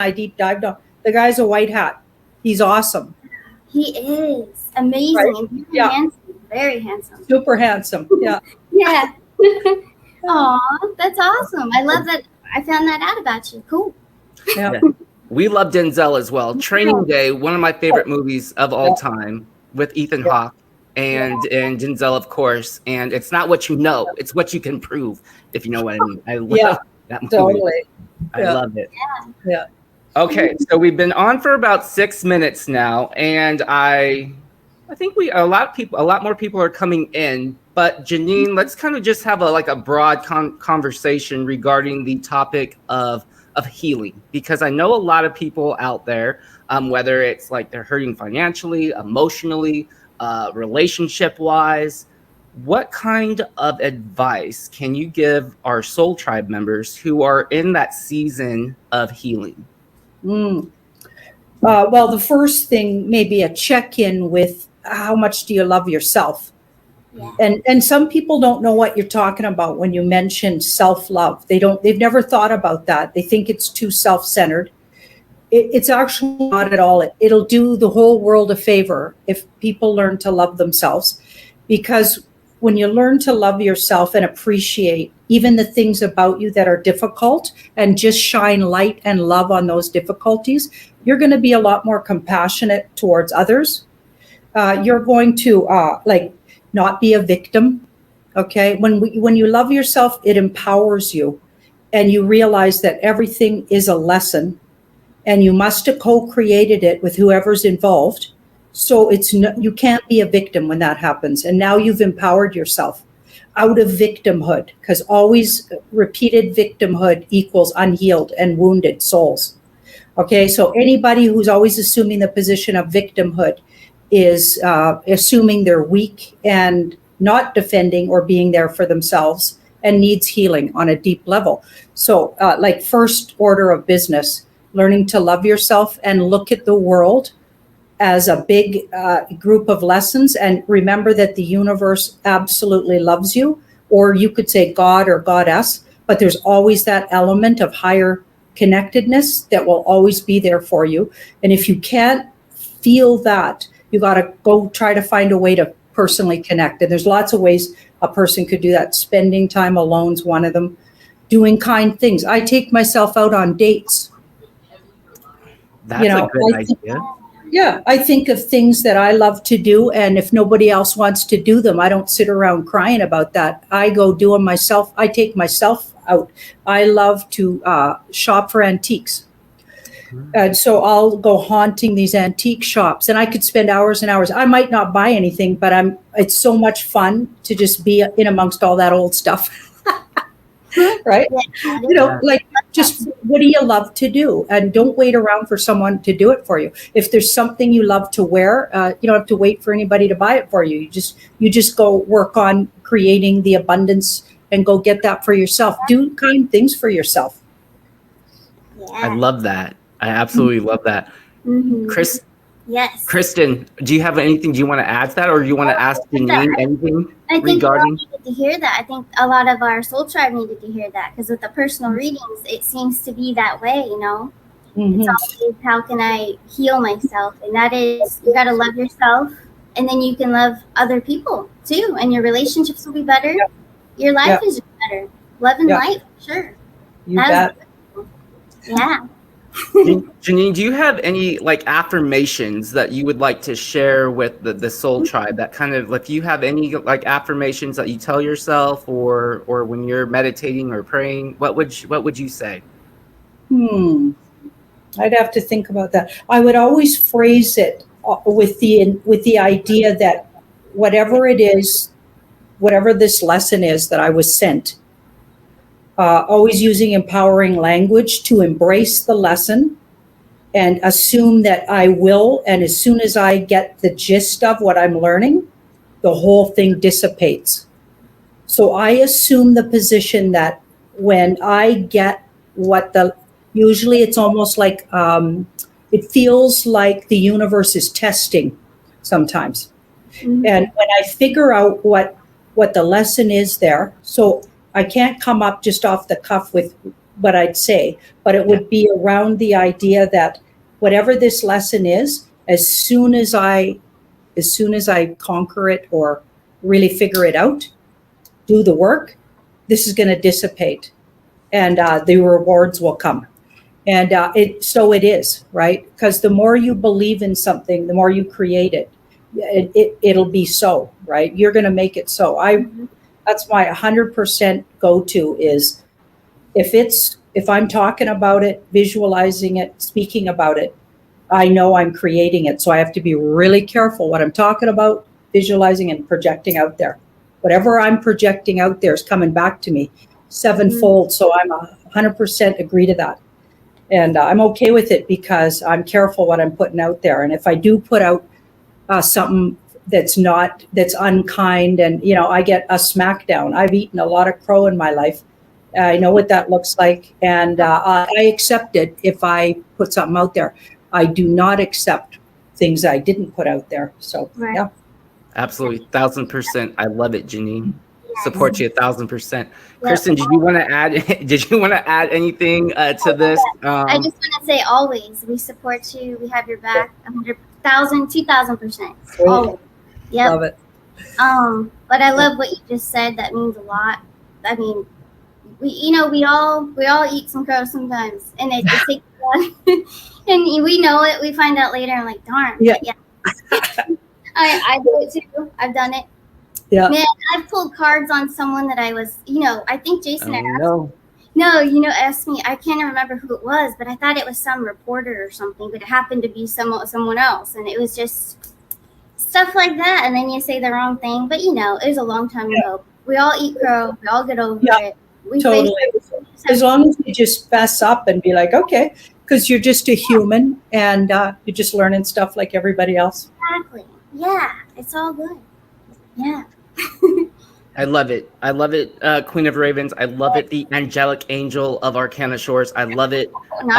I deep dived on. The guy's a white hat. He's awesome. He is amazing Right? and very Yeah. handsome. Very handsome. Super handsome. Yeah. Yeah. Aw, that's awesome. I love that. I found that out about you. Cool. Yeah. Yeah. We love Denzel as well. Training Day, one of my favorite movies of all time, with Ethan Hawke and Denzel, of course. And it's not what you know; it's what you can prove. If you know what I mean. I love that movie. Totally. I love it. Yeah. Okay, so we've been on for about 6 minutes now, and I think a lot more people are coming in. But Janine, let's kind of just have a broad conversation regarding the topic of healing, because I know a lot of people out there, whether it's like they're hurting financially, emotionally, relationship wise. What kind of advice can you give our Soul Tribe members who are in that season of healing? Well, the first thing, maybe a check-in with how much do you love yourself? Yeah. And some people don't know what you're talking about when you mention self-love. They've never thought about that. They think it's too self-centered. It's actually not at all. It'll do the whole world a favor if people learn to love themselves, because when you learn to love yourself and appreciate even the things about you that are difficult and just shine light and love on those difficulties, you're going to be a lot more compassionate towards others. You're going to not be a victim. Okay. When you love yourself, it empowers you, and you realize that everything is a lesson, and you must have co-created it with whoever's involved. So you can't be a victim when that happens. And now you've empowered yourself out of victimhood, because always repeated victimhood equals unhealed and wounded souls. Okay. So anybody who's always assuming the position of victimhood is assuming they're weak and not defending or being there for themselves, and needs healing on a deep level. So first order of business, learning to love yourself and look at the world as a big group of lessons, and remember that the universe absolutely loves you, or you could say God or goddess, but there's always that element of higher connectedness that will always be there for you. And if you can't feel that, you got to go try to find a way to personally connect. And there's lots of ways a person could do that. Spending time alone is one of them. Doing kind things. I take myself out on dates. That's a good idea. Yeah, I think of things that I love to do, and if nobody else wants to do them, I don't sit around crying about that. I go do them myself. I take myself out. I love to shop for antiques. And so I'll go haunting these antique shops, and I could spend hours and hours. I might not buy anything, but it's so much fun to just be in amongst all that old stuff. Right? Just what do you love to do? And don't wait around for someone to do it for you. If there's something you love to wear, you don't have to wait for anybody to buy it for you. You just go work on creating the abundance and go get that for yourself. Do kind things for yourself. Yeah. I love that. I absolutely love that. Mm-hmm. Yes. Kristen, do you have anything? Do you want to add to that, or do you want to ask Janine anything regarding? I think we all needed to hear that. I think a lot of our soul tribe needed to hear that, because with the personal readings, it seems to be that way, you know? Mm-hmm. It's always, how can I heal myself? And that is, you got to love yourself, and then you can love other people too, and your relationships will be better. Yeah. Your life is just better. Love and light, sure. You bet. Yeah. Janine, do you have any affirmations that you would like to share with the Soul Tribe? That kind of, if you have any affirmations that you tell yourself, or when you're meditating or praying, what would you say? I'd have to think about that. I would always phrase it with the idea that whatever it is, whatever this lesson is that I was sent, always using empowering language to embrace the lesson and assume that I will. And as soon as I get the gist of what I'm learning, the whole thing dissipates. So I assume the position that when I get usually it's almost like, it feels like the universe is testing sometimes. Mm-hmm. And when I figure out what the lesson is there, so I can't come up just off the cuff with what I'd say, but it would be around the idea that whatever this lesson is, as soon as I conquer it or really figure it out, do the work, this is going to dissipate, and the rewards will come. And it is, right? Because the more you believe in something, the more you create it. It'll be so, right? You're going to make it so. That's my 100% go-to is if I'm talking about it, visualizing it, speaking about it, I know I'm creating it. So I have to be really careful what I'm talking about, visualizing and projecting out there. Whatever I'm projecting out there is coming back to me sevenfold. So I'm 100% agree to that. And I'm okay with it because I'm careful what I'm putting out there. And if I do put out something that's unkind, and I get a smackdown. I've eaten a lot of crow in my life. I know what that looks like, and I accept it if I put something out there. I do not accept things I didn't put out there. So Right. yeah, Absolutely, 1,000%. I love it, Janine. Yes. Support you 1,000%. Yep. Kristen, did you want to add? Did you want to add anything to this? I just want to say, always, we support you. We have your back 100,000, 2,000%. Always. Yep. love it. But I love what you just said. That means a lot. I mean, we all eat some crow sometimes, and it takes a lot. And we know it. We find out later, and like, darn. Yeah. I do it too. I've done it. Yeah. Man, I've pulled cards on someone that I was, I think Jason had asked. No. Asked me. I can't remember who it was, but I thought it was some reporter or something. But it happened to be someone else, and it was just stuff like that. And then you say the wrong thing, but it was a long time ago. We all eat crow. We all get over it. We Totally. As long as you just fess up and be like, okay, because you're just a human and you're just learning stuff like everybody else. Exactly. Yeah, it's all good. Yeah. I love it. I love it, Queen of Ravens. I love it, the angelic angel of Arcana Shores. I love it. Not